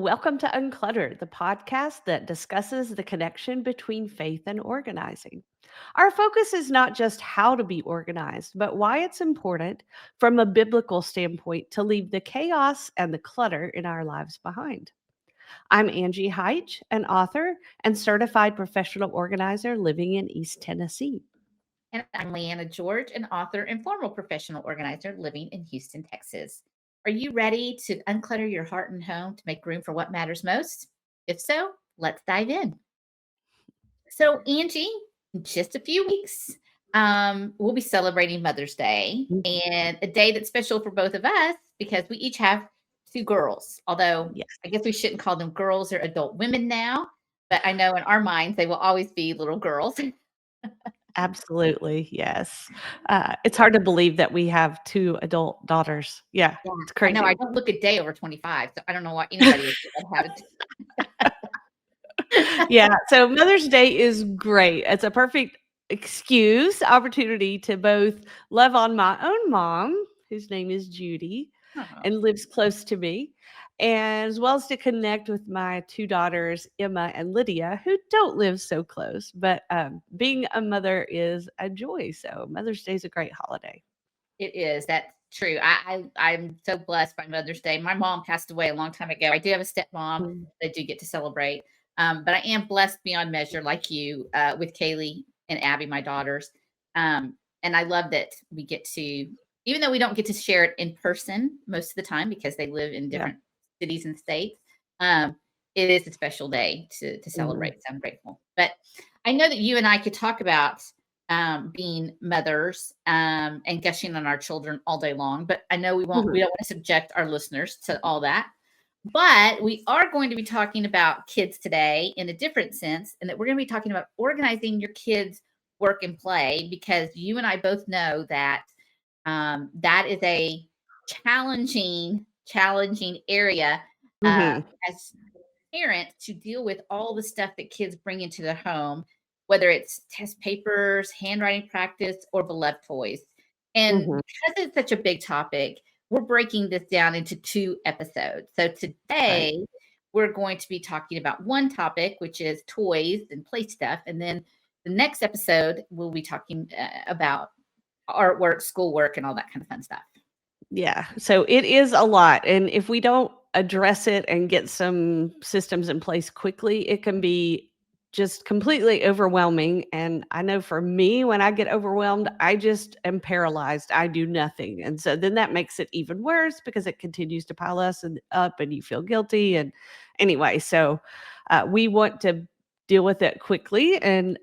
welcome to Unclutter, the podcast that discusses the connection between faith and organizing. Our focus is not just how to be organized, but why it's important from a biblical standpoint to leave the chaos and the clutter in our lives behind. I'm Angie Heitch, an author and certified professional organizer living in East Tennessee. And I'm Liana George, an author and former professional organizer living in Houston, Texas. Are you ready to unclutter your heart and home to make room for what matters most? If so, let's dive in. So, Angie, in just a few weeks, we'll be celebrating Mother's Day, Mhm. and a day that's special for both of us because we each have two girls. Although Yes. I guess we shouldn't call them girls; they're adult women now. But I know in our minds they will always be little girls. Absolutely, yes. It's hard to believe that we have 2 adult daughters. Yeah, Yeah, it's I know. I crazy. don't look a day over 25, so I don't know why anybody would think I'd have it. Yeah, so Mother's Day is great. It's a perfect opportunity to both love on my own mom, whose name is Judy Oh, and lives close to me, and as well as to connect with my 2 daughters, Emma and Lydia, who don't live so close, but, being a mother is a joy, so Mother's Day is a great holiday. it is. That's true. I'm so blessed by Mother's Day. My mom passed away a long time ago. I do have a stepmom Mm. that I do get to celebrate, but I am blessed beyond measure, like you, with Kaylee and Abby, my daughters. And I love that we get to, even though we don't get to share it in person most of the time because they live in Yeah. different cities and states. Um, it is a special day to Mhm. celebrate. So I'm grateful. But I know that you and I could talk about being mothers and gushing on our children all day long. But I know we won't. Mhm. We don't want to subject our listeners to all that. But we are going to be talking about kids today in a different sense, and that we're going to be talking about organizing your kids' work and play because you and I both know that that is a challenging area uh, Mhm. as parents to deal with all the stuff that kids bring into their home, whether it's test papers, handwriting practice, or beloved toys. And Mhm. because it's such a big topic, we're breaking this down into 2 episodes. So Right. today, we're going to be talking about one topic, which is toys and play stuff. And then the next episode, we'll be talking about artwork, schoolwork, and all that kind of fun stuff. Yeah. So it is a lot. And if we don't address it and get some systems in place quickly, it can be just completely overwhelming. And I know for me, when I get overwhelmed, I just am paralyzed. I do nothing. And so then that makes it even worse because it continues to pile us and up and you feel guilty. And anyway, so we want to deal with it quickly. And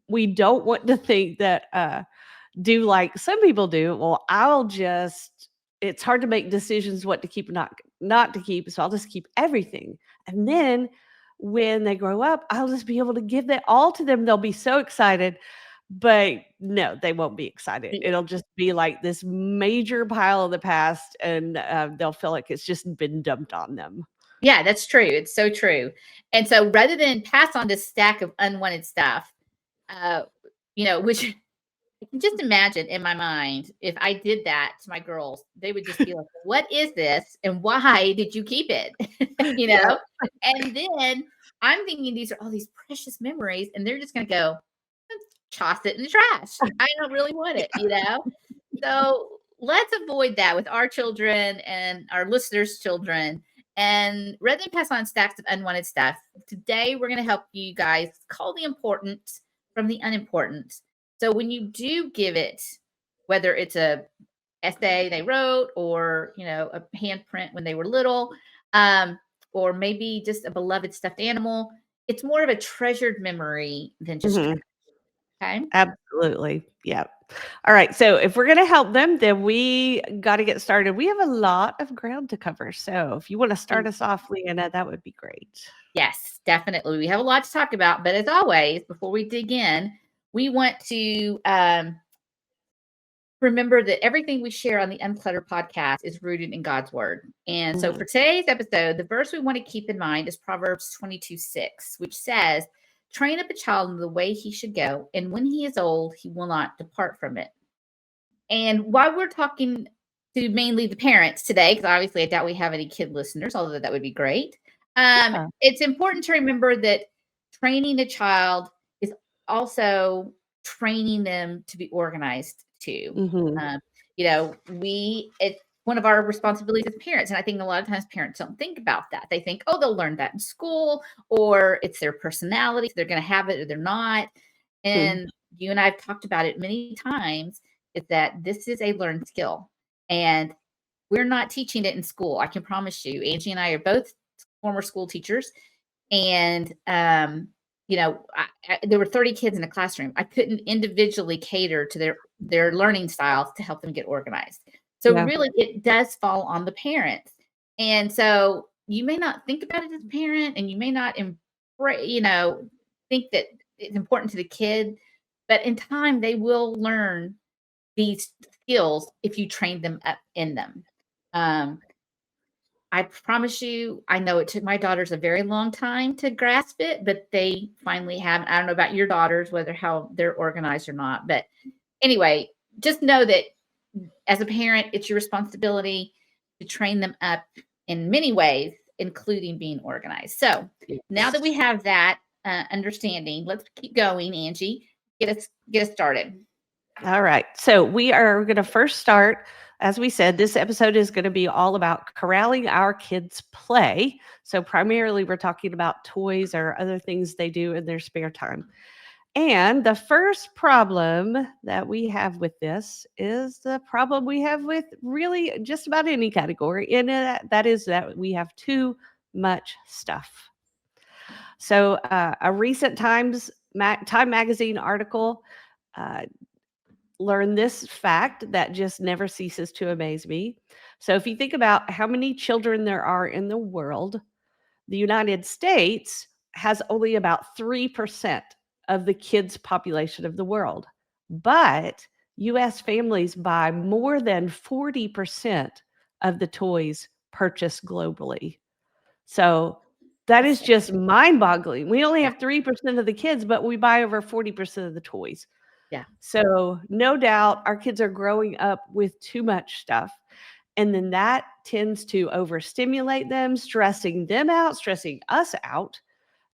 we don't want to think that do like some people do. Well, it's hard to make decisions what to keep and not to keep, so I'll just keep everything. And then when they grow up, I'll just be able to give that all to them. They'll be so excited. But no, they won't be excited. It'll just be like this major pile of the past, and they'll feel like it's just been dumped on them. Yeah, that's true. It's so true. And so rather than pass on this stack of unwanted stuff, uh, which I can just imagine in my mind, if I did that to my girls, they would just be like, "What is this? And why did you keep it?" you Yeah. know? And then I'm thinking these are all these precious memories, and they're just gonna go, toss it in the trash. I don't really want it. So let's avoid that with our children and our listeners' children. And rather than pass on stacks of unwanted stuff, today we're going to help you guys call the important from the unimportant. So when you do give it, whether it's a essay they wrote or a handprint when they were little, um, or maybe just a beloved stuffed animal, it's more of a treasured memory than just Mhm. trash. Okay. Absolutely. Yeah. All right. So if we're going to help them, then we got to get started. We have a lot of ground to cover. So if you want to start us off, Leanna, that would be great. Yes, definitely. We have a lot to talk about, but as always, before we dig in, we want to remember that everything we share on the Unclutter podcast is rooted in God's word. And so Mhm. for today's episode, the verse we want to keep in mind is Proverbs 22:6, which says, "Train up a child in the way he should go, and when he is old, he will not depart from it." And while we're talking to mainly the parents today, because obviously I doubt we have any kid listeners, although that would be great. Yeah. It's important to remember that training a child is also training them to be organized too. Mhm. Um, it's one of our responsibilities as parents. And I think a lot of times parents don't think about that. They think, oh, they'll learn that in school, or it's their personality. So they're going to have it or they're not. Mm. And you and I have talked about it many times, is that this is a learned skill. And we're not teaching it in school. I can promise you. Angie and I are both former school teachers, and there were 30 kids in a classroom. I couldn't individually cater to their learning styles to help them get organized. So Yeah. really, it does fall on the parents. And so you may not think about it as a parent, and you may not think that it's important to the kid, but in time they will learn these skills if you train them up in them. Um, I promise you, I know it took my daughters a very long time to grasp it, but they finally have. I don't know about your daughters, whether how they're organized or not. But anyway, just know that as a parent, it's your responsibility to train them up in many ways, including being organized. So now that Yes. we have that understanding, let's keep going, Angie. Get us started. All right. So we are going to first start, as we said, this episode is going to be all about corralling our kids' play. So primarily, we're talking about toys or other things they do in their spare time. And the first problem that we have with this is the problem we have with really just about any category, and that is that we have too much stuff. So, a recent Time Magazine article uh, learned this fact that just never ceases to amaze me. So, if you think about how many children there are in the world, the United States has only about 3% of the kids' population of the world. But US families buy more than 40% of the toys purchased globally. So that is just mind boggling. We only Yeah, have 3% of the kids, but we buy over 40% of the toys. yeah. So, no doubt our kids are growing up with too much stuff. And then that tends to overstimulate them, stressing them out, stressing us out,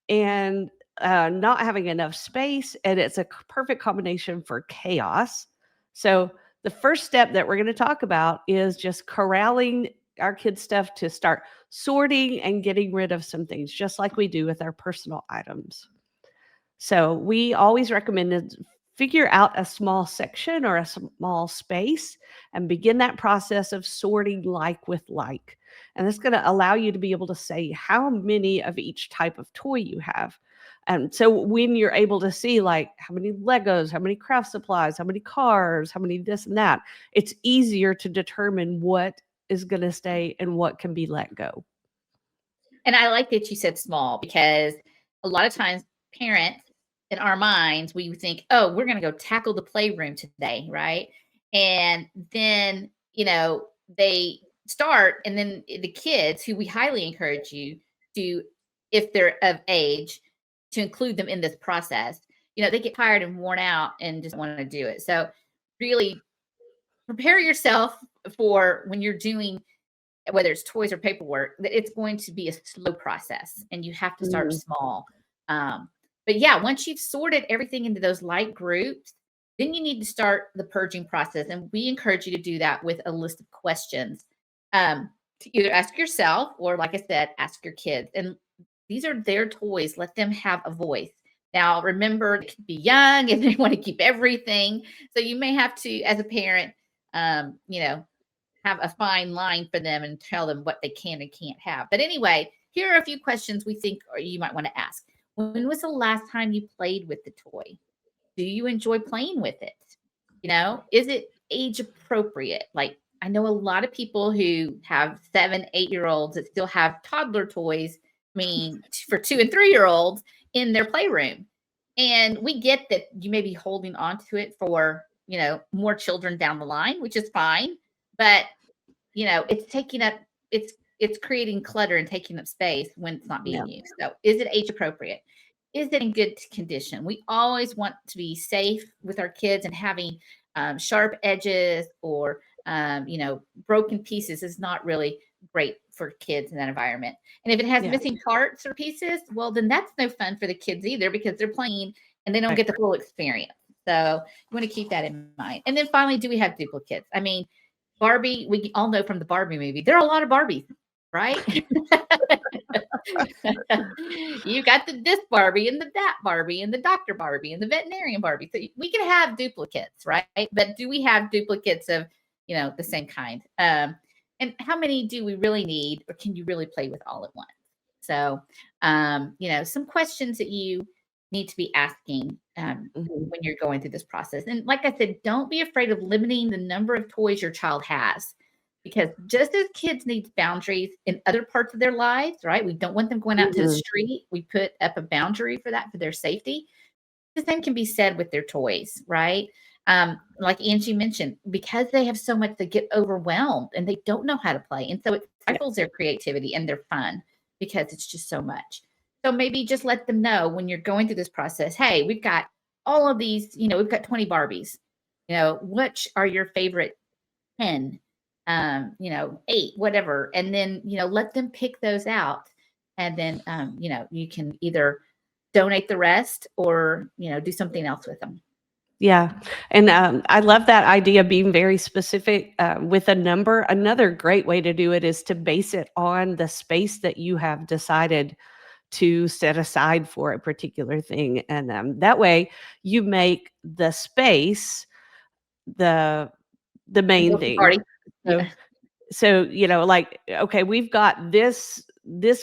and not having enough space. And it's a perfect combination for chaos. So, the first step that we're going to talk about is just corralling our kids' stuff to start sorting and getting rid of some things, just like we do with our personal items. So we always recommend to figure out a small section or a small space and begin that process of sorting like with like. And it's going to allow you to be able to say how many of each type of toy you have. And so when you're able to see like how many Legos, how many craft supplies, how many cars, how many this and that, it's easier to determine what is going to stay and what can be let go. And I like that you said small, because a lot of times parents in our minds, we think, oh, we're going to go tackle the playroom today, right? And then, they start, and then the kids, who we highly encourage you to, if they're of age, to include them in this process, they get tired and worn out and just want to do it. So really prepare yourself for when you're doing, whether it's toys or paperwork, that it's going to be a slow process and you have to start Mhm. small. Um, but yeah, once you've sorted everything into those light groups, then you need to start the purging process. And we encourage you to do that with a list of questions, to either ask yourself or, like I said, ask your kids. And these are their toys. Let them have a voice. Now, remember, they could be young and they want to keep everything. So you may have to, as a parent, um, you know, have a fine line for them and tell them what they can and can't have. But anyway, here are a few questions we think or you might want to ask. When was the last time you played with the toy? Do you enjoy playing with it? Is it age appropriate? Like, I know a lot of people who have 7, 8 year olds that still have toddler toys, I mean, for 2 and 3 year olds in their playroom. And we get that you may be holding on to it for, more children down the line, which is fine. But it's taking up it's creating clutter and taking up space when it's not Yeah. being used. So, is it age appropriate? Is it in good condition? We always want to be safe with our kids, and having sharp edges or broken pieces is not really great for kids in that environment. And if it has Yeah. missing parts or pieces, well, then that's no fun for the kids either, because they're playing and they don't get the full experience. So you want to keep that in mind. And then finally, do we have duplicates? I mean, Barbie, we all know from the Barbie movie, there are a lot of Barbies, right? You got this Barbie and that Barbie and the Dr. Barbie and the veterinarian Barbie. So we can have duplicates, right? But do we have duplicates of, the same kind? And how many do we really need, or can you really play with all at once? So, some questions that you need to be asking when you're going through this process. And like I said, don't be afraid of limiting the number of toys your child has, because just as kids need boundaries in other parts of their lives, right? We don't want them going out to the street. We put up a boundary for that, for their safety. The same can be said with their toys, right? Like Angie mentioned, because they have so much, they get overwhelmed and they don't know how to play. And so it stifles their creativity and their fun, because it's just so much. So maybe just let them know when you're going through this process, hey, we've got all of these, we've got 20 Barbies. Which are your favorite 10, 8, whatever. And then, let them pick those out. And then, you can either donate the rest or, do something else with them. Yeah. And I love that idea of being very specific with a number. Another great way to do it is to base it on the space that you have decided to set aside for a particular thing. And that way you make the space the main thing. Party. So, Yeah. so like, okay, we've got this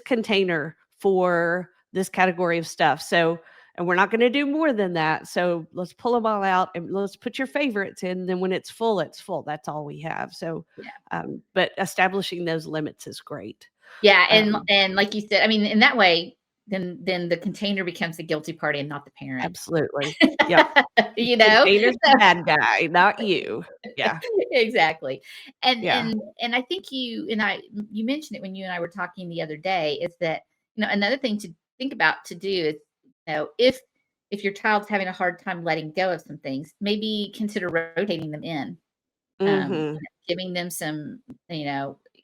container for this category of stuff. So, and we're not going to do more than that. So let's pull them all out and let's put your favorites in. Then when it's full, it's full. That's all we have. So, but establishing those limits is great. Yeah. And like you said, I mean, in that way, then the container becomes the guilty party and not the parent. Absolutely. Yep. Container's the bad guy, not you. Yeah. Exactly. And Yeah. and I think you mentioned it when you and I were talking the other day, is that, another thing to think about to do is, if your child's having a hard time letting go of some things, maybe consider rotating them in. Mhm. Giving them some,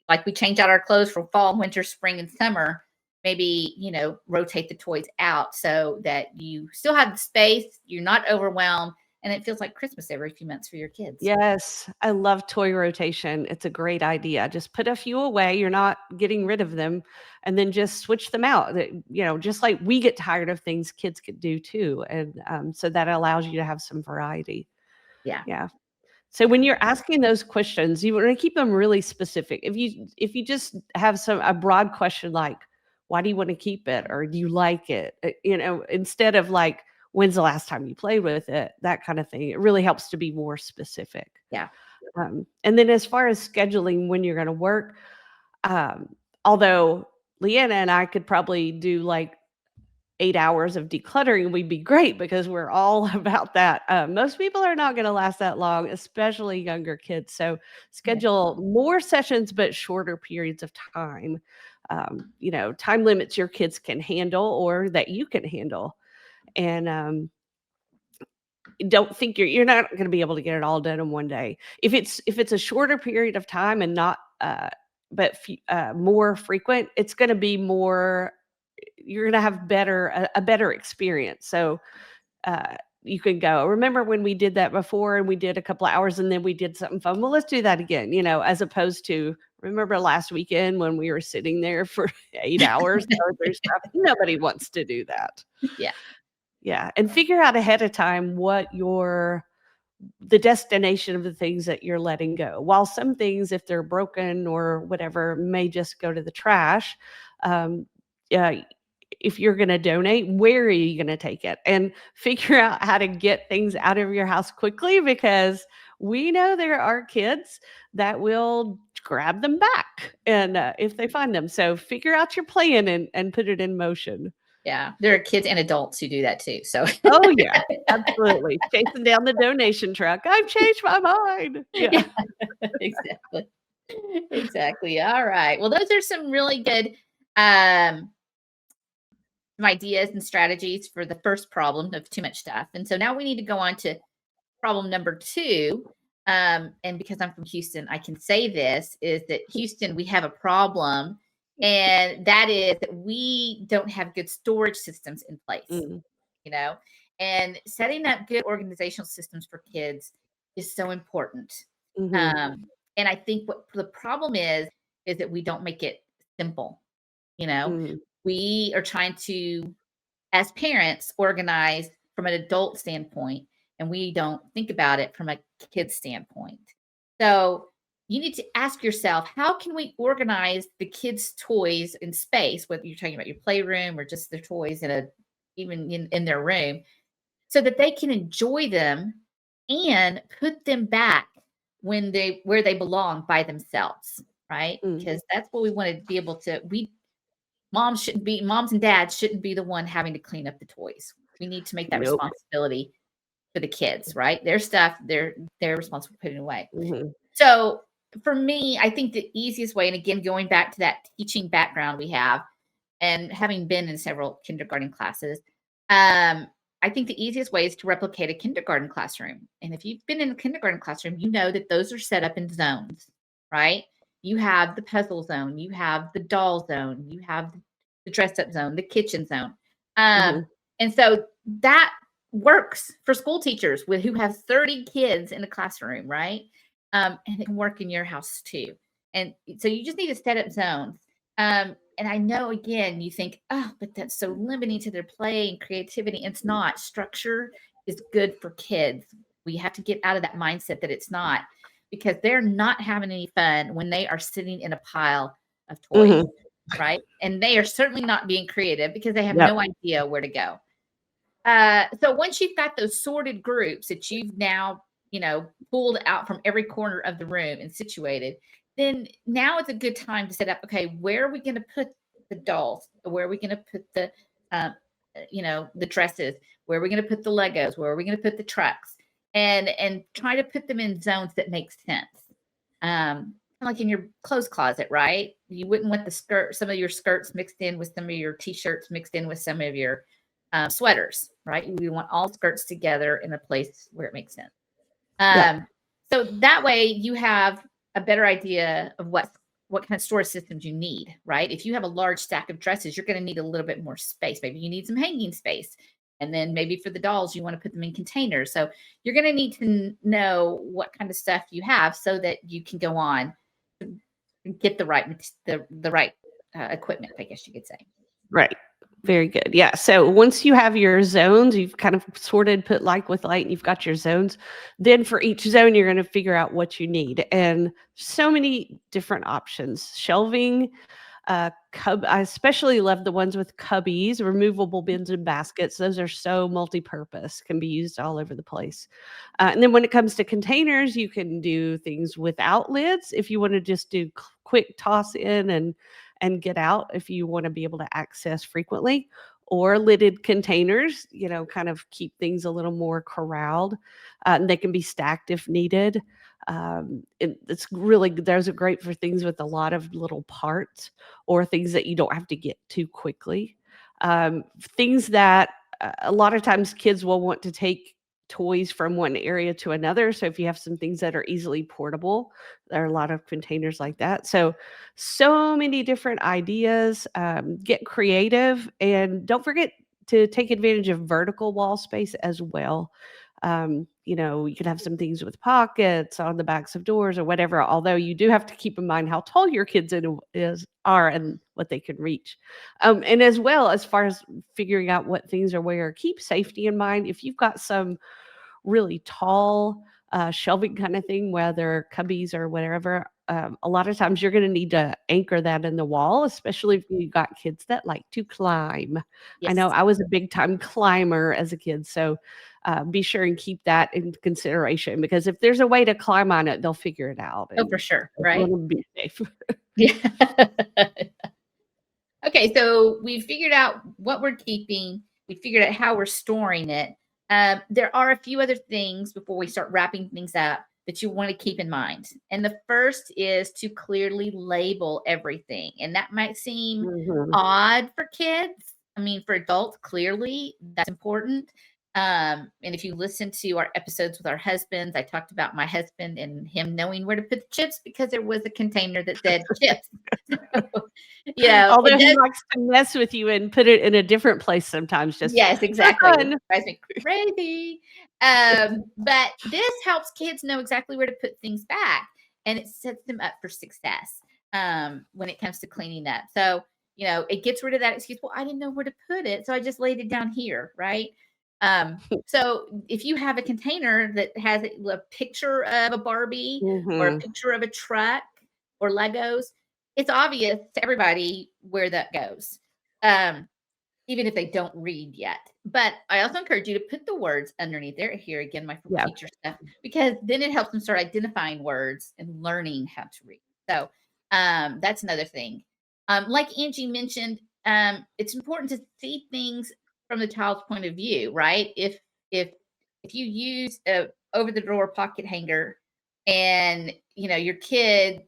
like we change out our clothes for fall, winter, spring, and summer. Maybe, rotate the toys out so that you still have the space, you're not overwhelmed, and it feels like Christmas every few months for your kids. Yes, I love toy rotation. It's a great idea. Just put a few away. You're not getting rid of them, and then just switch them out. Just like we get tired of things, kids could do too, and so that allows you to have some variety. Yeah. Yeah. So when you're asking those questions, you want to keep them really specific. If you just have a broad question like, "Why do you want to keep it?" or "Do you like it?" Instead of like, "When's the last time you played with it?" That kind of thing. It really helps to be more specific. Yeah. And then as far as scheduling when you're going to work, although Leanna and I could probably do like 8 hours of decluttering, we'd be great because we're all about that. Most people are not going to last that long, especially younger kids. So schedule more sessions, but shorter periods of time. Time limits your kids can handle or that you can handle. And don't think you're not going to be able to get it all done in one day. If it's a shorter period of time and not more frequent, it's going to be more. You're going to have a better experience. So you can go, remember when we did that before and we did a couple of hours and then we did something fun? Well, let's do that again, as opposed to remember last weekend when we were sitting there for 8 hours going through stuff. Nobody wants to do that. Yeah. Yeah. And figure out ahead of time what the destination of the things that you're letting go. While some things, if they're broken or whatever, may just go to the trash. If you're going to donate, where are you going to take it? And figure out how to get things out of your house quickly, because we know there are kids that will grab them back and if they find them. So figure out your plan and put it in motion. Yeah. There are kids and adults who do that too. So Oh yeah, absolutely. Chasing down the donation truck. I've changed my mind. Yeah. Exactly. Exactly. All right. Well, those are some really good some ideas and strategies for the first problem of too much stuff. And so now we need to go on to problem number 2. and because I'm from Houston, I can say this, is that Houston, we have a problem, and that is that we don't have good storage systems in place, Mm, you know, and setting up good organizational systems for kids is so important. mhm, Um, and I think what the problem is that we don't make it simple. You know, mm, we are trying to, as parents, organize from an adult standpoint, and we don't think about it from a kid standpoint. So you need to ask yourself, how can we organize the kids' toys in space, whether you're talking about your playroom or just their toys in a even in their room, so that they can enjoy them and put them back when they where they belong by themselves, right? mm. Because that's what we want to be able to. We moms and dads shouldn't be the one having to clean up the toys. We need to make that Nope. responsibility for the kids, right? Their stuff, they're responsible for putting it away. Mhm, So for me, I think the easiest way, and again, going back to that teaching background we have, and having been in several kindergarten classes, I think the easiest way is to replicate a kindergarten classroom. And if you've been in a kindergarten classroom, you know that those are set up in zones, right? You have the puzzle zone, you have the doll zone, you have the dress up zone, the kitchen zone. Um, mhm. and so that works for school teachers with who have 30 kids in a classroom, right? And it can work in your house too. And so you just need to set up zones. And I know again, you think, oh, but that's so limiting to their play and creativity. It's not. Structure is good for kids. We have to get out of that mindset that it's not, because they're not having any fun when they are sitting in a pile of toys, Mhm. right? And they are certainly not being creative because they have Yep. no idea where to go. So once you've got those sorted groups that you've now, pulled out from every corner of the room and situated, then now is a good time to set up, okay, where are we going to put the dolls? Where are we going to put um, the dresses? Where are we going to put the Legos? Where are we going to put the trucks? And try to put them in zones that make sense. Like in your clothes closet, right? You wouldn't want some of your skirts mixed in with some of your t-shirts mixed in with some of your sweaters, right? We want all skirts together in a place where it makes sense. Yep. Um, so that way you have a better idea of what kind of storage systems you need, right? If you have a large stack of dresses, you're going to need a little bit more space. Maybe you need some hanging space. And then maybe for the dolls, you want to put them in containers. So you're going to need to know what kind of stuff you have so that you can go on to get the right equipment, I guess you could say. Right. Very good. Yeah. So once you have your zones, you've kind of sorted, put like with light, and you've got your zones. Then for each zone, you're going to figure out what you need. And so many different options. Shelving, I especially love the ones with cubbies, removable bins and baskets. Those are so multi-purpose, can be used all over the place. And then when it comes to containers, you can do things without lids if you want to just do quick toss in and get out if you want to be able to access frequently, or lidded containers, kind of keep things a little more corralled. And they can be stacked if needed. It's really, those are great for things with a lot of little parts or things that you don't have to get to quickly. Things that a lot of times kids will want to take toys from one area to another. So if you have some things that are easily portable, there are a lot of containers like that. So many different ideas. Get creative, and don't forget to take advantage of vertical wall space as well. You can have some things with pockets on the backs of doors or whatever, although you do have to keep in mind how tall your kids are and what they can reach. And as well, as far as figuring out what things are where, keep safety in mind. If you've got some really tall shelving kind of thing, whether cubbies or whatever, a lot of times you're going to need to anchor that in the wall, especially if you've got kids that like to climb. I know Yes. I was a big time climber as a kid, so be sure and keep that in consideration, because if there's a way to climb on it, they'll figure it out Oh, for and sure. Right. it'll be safe. Yeah. Okay, so we figured out what we're keeping. We figured out how we're storing it. There are a few other things before we start wrapping things up that you want to keep in mind. And the first is to clearly label everything. And that might seem Mhm. odd for kids. I mean, for adults, clearly that's important. And if you listen to our episodes with our husbands, I talked about my husband and him knowing where to put the chips because there was a container that said chips. Although It he does. likes to mess with you and put it in a different place sometimes just Yes, for exactly. It fun. drives me crazy. But this helps kids know exactly where to put things back, and it sets them up for success when it comes to cleaning up. So, it gets rid of that excuse. Well, I didn't know where to put it, so I just laid it down here, right? So if you have a container that has a picture of a Barbie or a Mhm. picture of a truck or Legos, it's obvious to everybody where that goes. Um, Even if they don't read yet. But I also encourage you to put the words underneath there. Here again, my Yeah. teacher stuff, because then it helps them start identifying words and learning how to read. So that's another thing. Like Angie mentioned, it's important to see things from the child's point of view, right? If if you use a over the drawer pocket hanger and your kid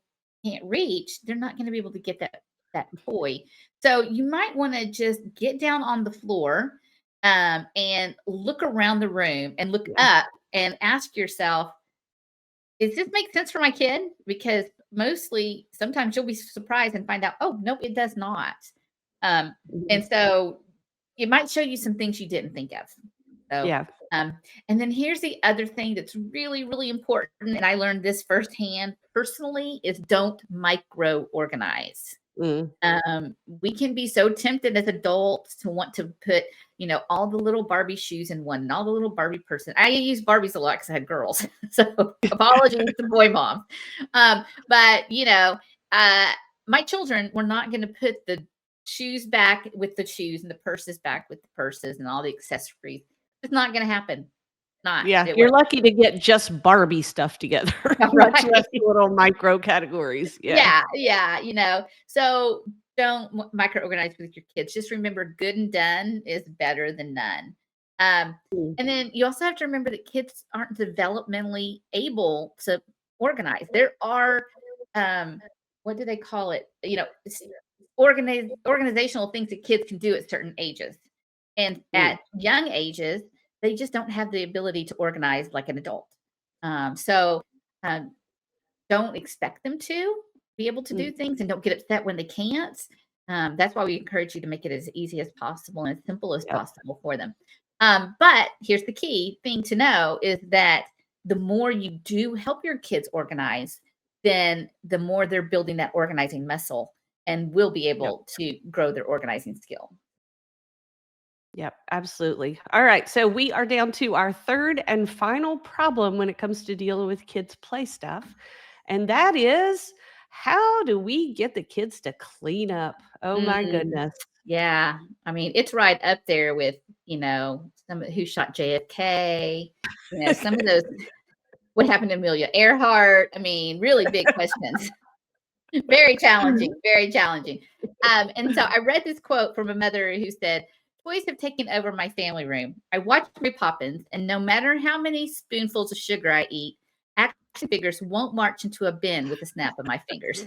can't reach, they're not going to be able to get that toy. So you might want to just get down on the floor and look around the room and look Yeah. up and ask yourself, does this make sense for my kid? Because mostly, sometimes you'll be surprised and find out, oh, no, it does not. Um, Mhm. and so it might show you some things you didn't think of. So, Yeah. um, and then here's the other thing that's really, really important. And I learned this firsthand personally is don't micro organize. Mm. We can be so tempted as adults to want to put, all the little Barbie shoes in one and all the little Barbie person. I use Barbies a lot because I had girls. So apologies to boy moms. But, uh, my children were not going to put the shoes back with the shoes and the purses back with the purses and all the accessories. It's not going to happen. Not. Yeah, It you're was lucky to get just Barbie stuff together, much less right. little micro categories. Yeah. Yeah. So don't micro organize with your kids. Just remember good and done is better than none. Um, Mm. and then you also have to remember that kids aren't developmentally able to organize. There are, what do they call it? Organizational things that kids can do at certain ages. And Mm. at young ages, they just don't have the ability to organize like an adult. So um, don't expect them to be able to Mm. do things and don't get upset when they can't. That's why we encourage you to make it as easy as possible and as simple as Yep. possible for them. But here's the key thing to know is that the more you do help your kids organize, then the more they're building that organizing muscle and will be Yep. able to grow their organizing skill. Yep, absolutely. All right, so we are down to our third and final problem when it comes to dealing with kids' play stuff, and that is how do we get the kids to clean up? Oh my Mm, goodness. yeah. I mean, it's right up there with, some who shot JFK, some of those. What happened to Amelia Earhart? I mean, really big questions. Very challenging, very challenging. And so I read this quote from a mother who said, "Toys have taken over my family room. I watch Mary Poppins, and no matter how many spoonfuls of sugar I eat, action figures won't march into a bin with a snap of my fingers."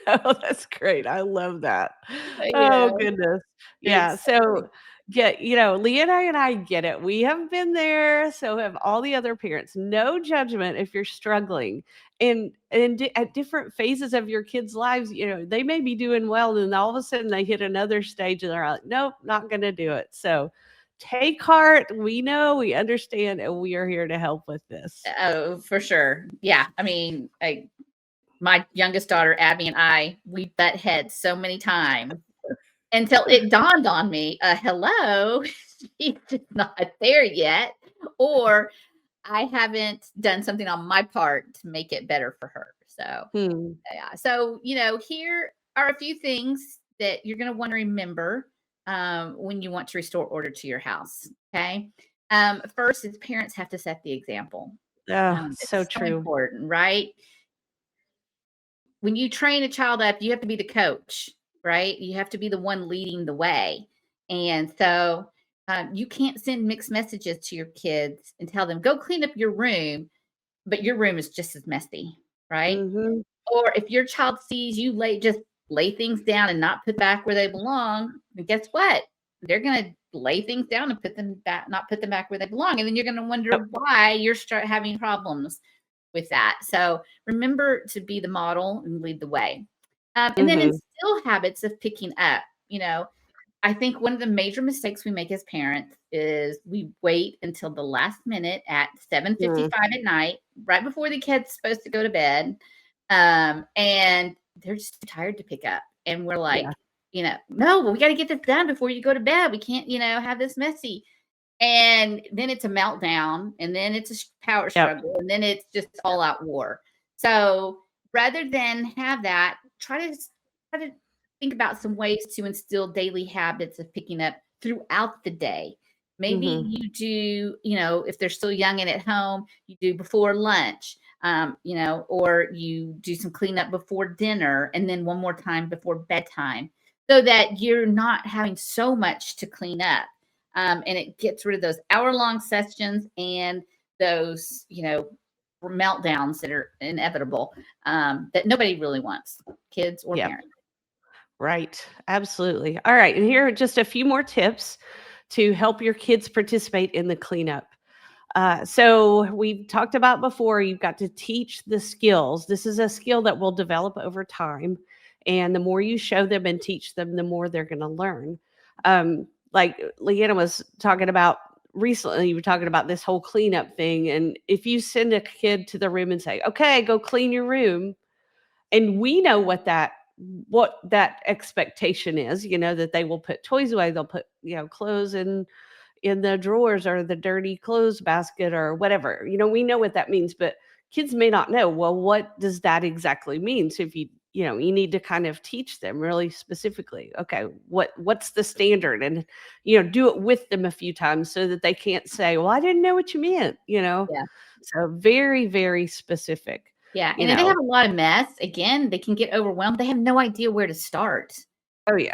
Oh, that's great. I love that. Yeah, Oh, goodness. Yeah, it's so, yeah, Leah and I get it. We have been there, so have all the other parents. No judgment if you're struggling. And at different phases of your kids' lives, they may be doing well, and all of a sudden they hit another stage and they're like, "Nope, not gonna do it." So, take heart. We know, we understand, and we are here to help with this. oh, for sure. Yeah, I mean, my youngest daughter, Abby, and we butt heads so many times until it dawned on me, hello, she's just not there yet, or I haven't done something on my part to make it better for her. So, Hmm. yeah. So, here are a few things that you're going to want to remember when you want to restore order to your house. Okay. First is parents have to set the example. Oh, so It's so true. important, right? When you train a child up, you have to be the coach, right? You have to be the one leading the way. And so you can't send mixed messages to your kids and tell them, go clean up your room, but your room is just as messy, right? Mhm. Or if your child sees you just lay things down and not put back where they belong, then guess what? They're going to lay things down and put them back, not put them back where they belong. And then you're going to wonder Yep. why you're start having problems with that. So remember to be the model and lead the way. And then Mhm. instill habits of picking up. I think one of the major mistakes we make as parents is we wait until the last minute at Mhm. 7:55 at night, right before the kid's supposed to go to bed. And they're just too tired to pick up. And we're Yeah. like, no, well, we got to get this done before you go to bed. We can't, have this messy. And then it's a meltdown, and then it's a power Yep. struggle, and then it's just all out war. So rather than have that, try to think about some ways to instill daily habits of picking up throughout the day. Maybe Mhm. you do, if they're still young and at home, you do before lunch, or you do some cleanup before dinner, and then one more time before bedtime, so that you're not having so much to clean up. And it gets rid of those hour-long sessions and those, meltdowns that are inevitable, that nobody really wants, kids or Yep. parents. Right. Absolutely. All right. And here are just a few more tips to help your kids participate in the cleanup. So we've talked about before, you've got to teach the skills. This is a skill that will develop over time. And the more you show them and teach them, the more they're going to learn. Like Leanna was talking about recently, you were talking about this whole cleanup thing. And if you send a kid to the room and say, okay, go clean your room, and we know what that expectation is, that they will put toys away, they'll put, clothes in the drawers or the dirty clothes basket or whatever. We know what that means, but kids may not know, well, what does that exactly mean? So if you need to kind of teach them really specifically, okay, what's the standard? And, do it with them a few times so that they can't say, well, I didn't know what you meant. Yeah. So very, very specific, Yeah. you And if they know. have a lot of mess, again, they can get overwhelmed. They have no idea where to start. Oh You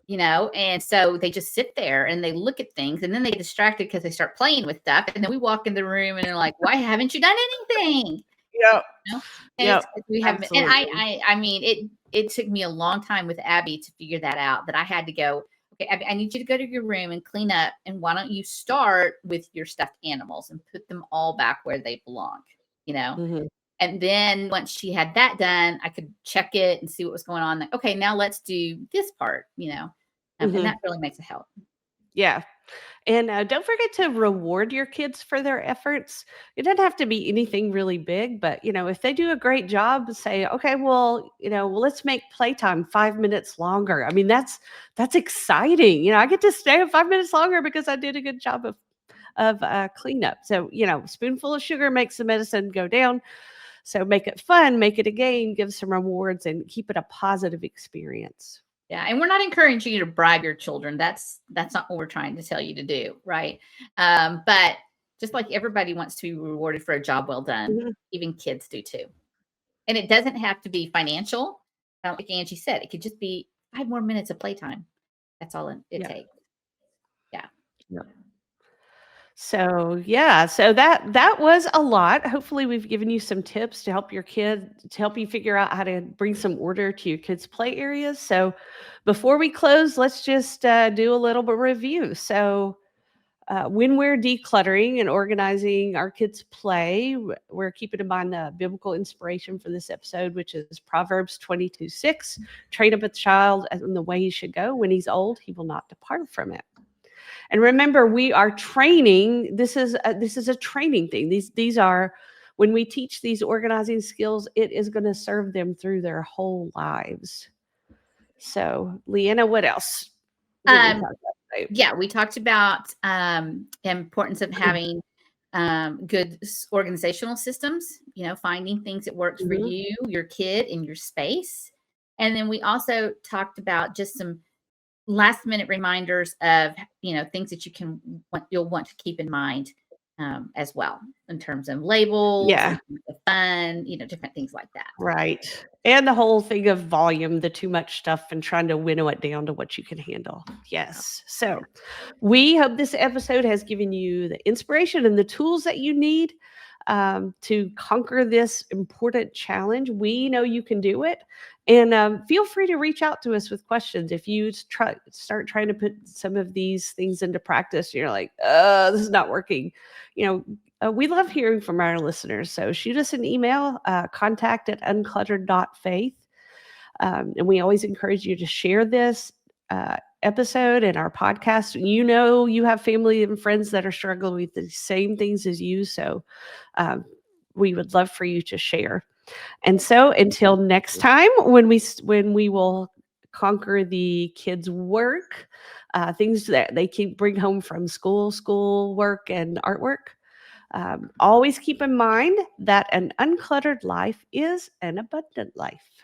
yeah. know, and so they just sit there and they look at things, and then they get distracted because they start playing with stuff. And then we walk in the room and they're like, why haven't you done anything? Yep. You know? And it's Yep. 'cause we haven't, and Absolutely. I mean, it took me a long time with Abby to figure that out, that I had to go, okay, Abby, I need you to go to your room and clean up. And why don't you start with your stuffed animals and put them all back where they belong, you know? Mhm. And then once she had that done, I could check it and see what was going on. Like, okay, now let's do this part, and Mhm. that really makes a help. Yeah. And don't forget to reward your kids for their efforts. It doesn't have to be anything really big, but if they do a great job, say, okay, well, let's make playtime 5 minutes longer. I mean, that's exciting. I get to stay 5 minutes longer because I did a good job of cleanup. So spoonful of sugar makes the medicine go down. So make it fun, make it a game, give some rewards, and keep it a positive experience. Yeah, and we're not encouraging you to bribe your children. That's not what we're trying to tell you to do, right? But just like everybody wants to be rewarded for a job well done, Mhm. even kids do too. And it doesn't have to be financial. Like Angie said, it could just be 5 more minutes of playtime. That's all it Yeah. takes. Yeah. Yeah. So yeah, so that was a lot. Hopefully we've given you some tips to help your kid, to help you figure out how to bring some order to your kids' play areas. So before we close, let's just do a little bit of review. So when we're decluttering and organizing our kids' play, we're keeping in mind the biblical inspiration for this episode, which is Proverbs 22:6. Train up a child in the way he should go. When he's old, he will not depart from it. And remember, we are training. This is a training thing. These are, when we teach these organizing skills, it is going to serve them through their whole lives. So, Leanna, what else did we Um, talk about today? yeah, we talked about the importance of having good organizational systems, finding things that works for Mhm. you, your kid, and your space. And then we also talked about just some last minute reminders of, things that you'll want to keep in mind, as well, in terms of labels, Yeah, in terms of fun, different things like that. right. And the whole thing of volume, the too much stuff, and trying to winnow it down to what you can handle. Yes. So, we hope this episode has given you the inspiration and the tools that you need to conquer this important challenge. We know you can do it. And feel free to reach out to us with questions. If you start trying to put some of these things into practice, you're like, this is not working. We love hearing from our listeners. So shoot us an email, contact@uncluttered.faith. And we always encourage you to share this episode and our podcast. You have family and friends that are struggling with the same things as you. So we would love for you to share. And so until next time, when we will conquer the kids' work, things that they can bring home from school work, and artwork, always keep in mind that an uncluttered life is an abundant life.